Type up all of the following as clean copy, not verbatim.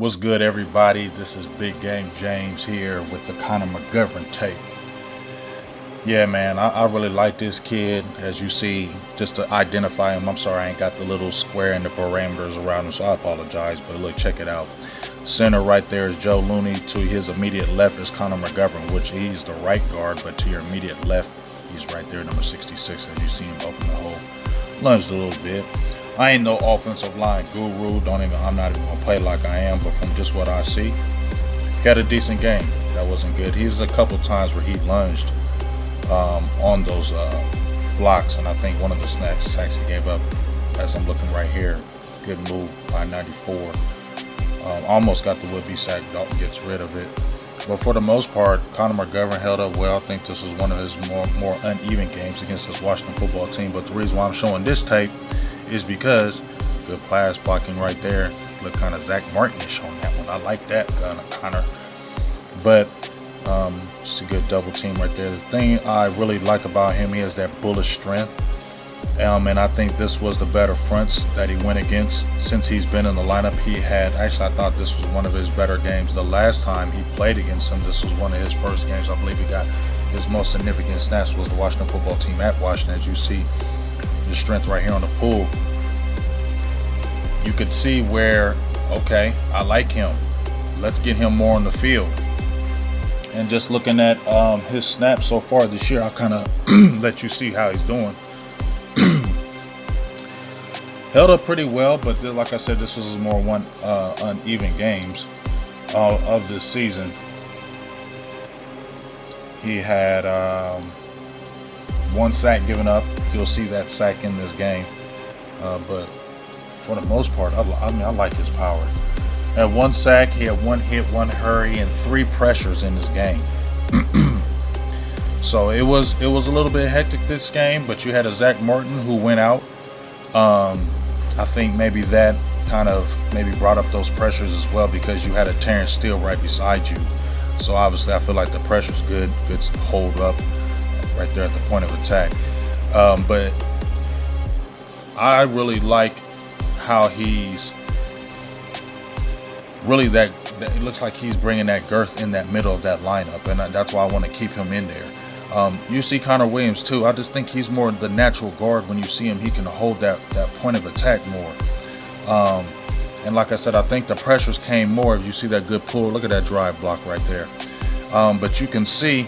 What's good, everybody? This is Big Game James here with the Conor McGovern tape. Yeah, man, I really like this kid. As you see, just to identify him, I'm sorry I ain't got the little square and the parameters around him, so I apologize. But look, check it out. Center right there is Joe Looney. To his immediate left is Conor McGovern, which he's the right guard, but to your immediate left, he's right there, number 66, as you see him open the hole. Lunged a little bit. I ain't no offensive line guru. I'm not even gonna play like I am, but from just what I see, he had a decent game. That wasn't good. He was a couple times where he lunged on those blocks, and I think one of the sacks he gave up, as I'm looking right here, good move by 94. Almost got the would-be sack. Dalton gets rid of it. But for the most part, Conor McGovern held up well. I think this was one of his more uneven games against this Washington football team. But the reason why I'm showing this tape is because good pass blocking right there. Look kind of Zach Martin-ish on that one. I like that kind of. But it's a good double team right there. The thing I really like about him, he has that bullish strength. And I think this was the better fronts that he went against since he's been in the lineup. Actually, I thought this was one of his better games. The last time he played against him, this was one of his first games. I believe he got his most significant snaps was the Washington football team at Washington. As you see the strength right here on the pool, you could see where, okay, I like him. Let's get him more on the field. And just looking at his snaps so far this year, I'll kind of let you see how he's doing. Held up pretty well, but like I said, this was more uneven games of this season. He had one sack given up. You'll see that sack in this game. But for the most part, I like his power. At one sack, he had one hit, one hurry, and 3 pressures in this game. So it was a little bit hectic this game, but you had a Zach Martin who went out. I think maybe that kind of brought up those pressures as well, because you had a Terrence Steele right beside you. So obviously I feel like the pressure's good hold up right there at the point of attack. But I really like how he's really it looks like he's bringing that girth in that middle of that lineup, and that's why I want to keep him in there. You see Connor Williams too. I just think he's more the natural guard. When you see him, he can hold that point of attack more. And like I said, I think the pressures came more. If you see that good pull, look at that drive block right there. But you can see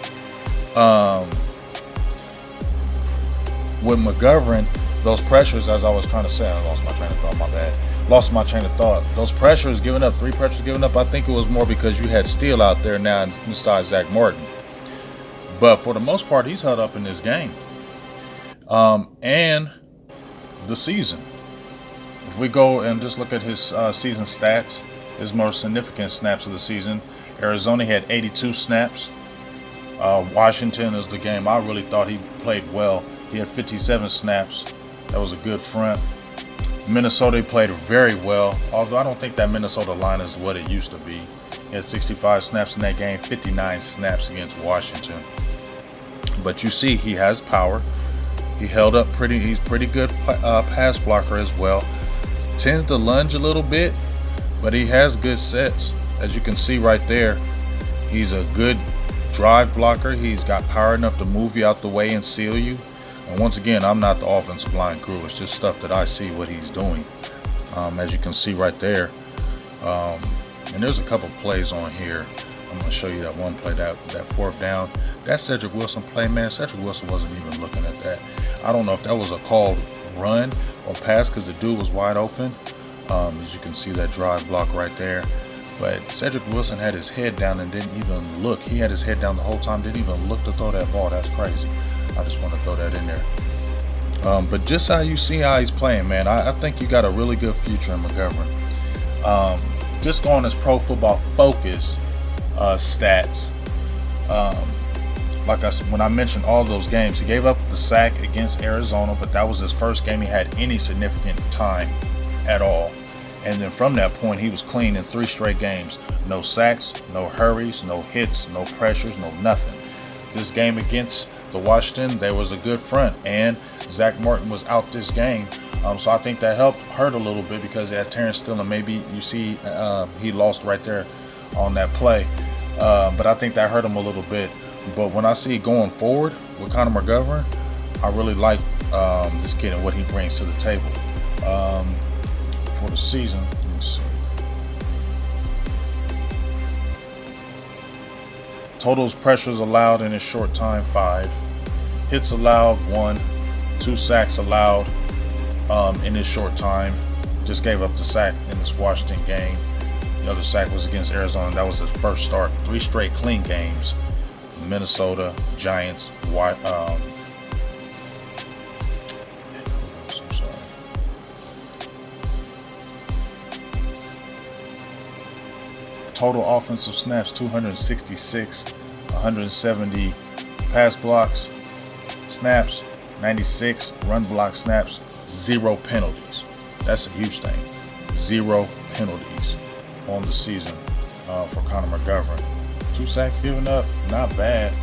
with McGovern, those pressures, as I was trying to say, I lost my train of thought, my bad. Lost my train of thought. Those pressures given up, 3 pressures given up, I think it was more because you had Steele out there now besides Zach Martin. But for the most part, he's held up in this game. And the season. If we go and just look at his season stats, his most significant snaps of the season, Arizona had 82 snaps. Washington is the game I really thought he played well. He had 57 snaps. That was a good front. Minnesota played very well, although I don't think that Minnesota line is what it used to be. He had 65 snaps in that game, 59 snaps against Washington. But you see, he has power. He held up he's pretty good pass blocker as well. Tends to lunge a little bit, but he has good sets. As you can see right there, he's a good drive blocker. He's got power enough to move you out the way and seal you. And once again, I'm not the offensive line guru. It's just stuff that I see what he's doing. As you can see right there. And there's a couple plays on here. I'm going to show you that one play, that 4th down. That Cedric Wilson play, man. Cedric Wilson wasn't even looking at that. I don't know if that was a called run or pass because the dude was wide open. As you can see that drive block right there. But Cedric Wilson had his head down and didn't even look. He had his head down the whole time, didn't even look to throw that ball. That's crazy. I just want to throw that in there. But just how you see how he's playing, man, I think you got a really good future in McGovern. Just going as Pro Football Focus stats. Like I said, when I mentioned all those games, he gave up the sack against Arizona, but that was his first game he had any significant time at all. And then from that point, he was clean in 3 straight games. No sacks, no hurries, no hits, no pressures, no nothing. This game against the Washington, there was a good front, and Zach Martin was out this game. So I think that helped hurt a little bit because they had Terrence Steele, and maybe you see he lost right there on that play. But I think that hurt him a little bit. But when I see going forward with Connor McGovern, I really like this kid and what he brings to the table for the season. Let me see. Totals pressures allowed in his short time, 5. Hits allowed, 1. 2 sacks allowed in his short time. Just gave up the sack in this Washington game. The other sack was against Arizona. That was his first start. 3 straight clean games. Minnesota, Giants, I'm sorry. Total offensive snaps, 266. 170 pass blocks, snaps, 96 run block snaps, 0 penalties. That's a huge thing. 0 penalties on the season for Connor McGovern. 2 sacks given up, not bad.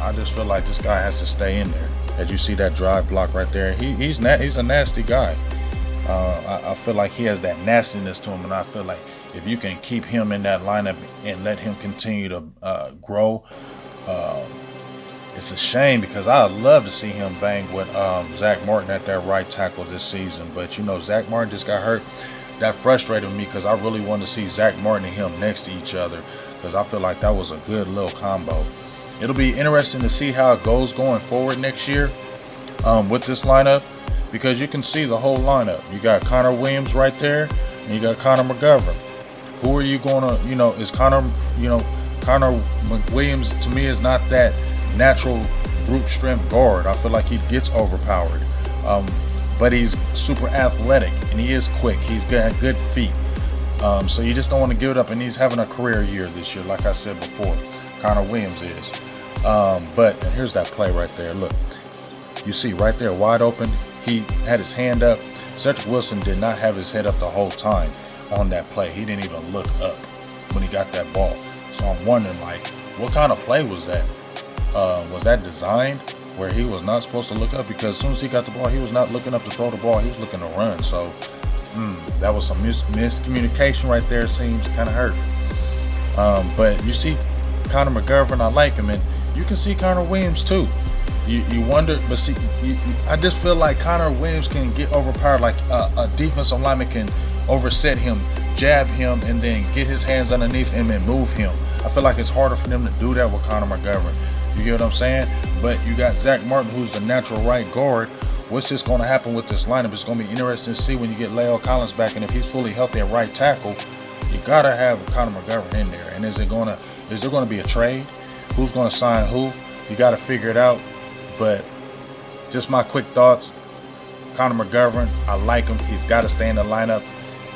I just feel like this guy has to stay in there. As you see that drive block right there, he's a nasty guy. I feel like he has that nastiness to him, and I feel like if you can keep him in that lineup and let him continue to grow, it's a shame because I'd love to see him bang with Zach Martin at that right tackle this season. But you know, Zach Martin just got hurt. That frustrated me because I really wanted to see Zach Martin and him next to each other because I feel like that was a good little combo. It'll be interesting to see how it goes going forward next year with this lineup, because you can see the whole lineup. You got Connor Williams right there, and you got Connor McGovern. Who are you going to, is Connor Williams to me is not that natural brute strength guard. I feel like he gets overpowered. But he's super athletic, and he is quick. He's got good feet. So you just don't want to give it up, and he's having a career year this year, like I said before. Connor Williams is. But and here's that play right there. Look, you see right there, wide open. He had his hand up. Cedric Wilson did not have his head up the whole time on that play. He didn't even look up when he got that ball. So I'm wondering, like, what kind of play was that? Was that designed where he was not supposed to look up? Because as soon as he got the ball, he was not looking up to throw the ball. He was looking to run. So that was some miscommunication right there. Seems kind of hurt. But you see Connor McGovern, I like him, and you can see Connor Williams too. You wonder, but see, I just feel like Connor Williams can get overpowered, like a defensive lineman can overset him, jab him, and then get his hands underneath him and move him. I feel like it's harder for them to do that with Connor McGovern. You get what I'm saying? But you got Zach Martin, who's the natural right guard. What's just going to happen with this lineup? It's going to be interesting to see when you get La'el Collins back, and if he's fully healthy at right tackle, you got to have Connor McGovern in there. And is there going to be a trade? Who's going to sign who? You got to figure it out. But just my quick thoughts, Connor McGovern, I like him. He's got to stay in the lineup.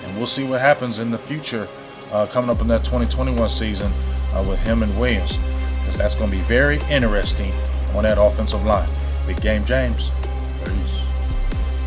And we'll see what happens in the future coming up in that 2021 season with him and Williams, because that's going to be very interesting on that offensive line. Big Game James.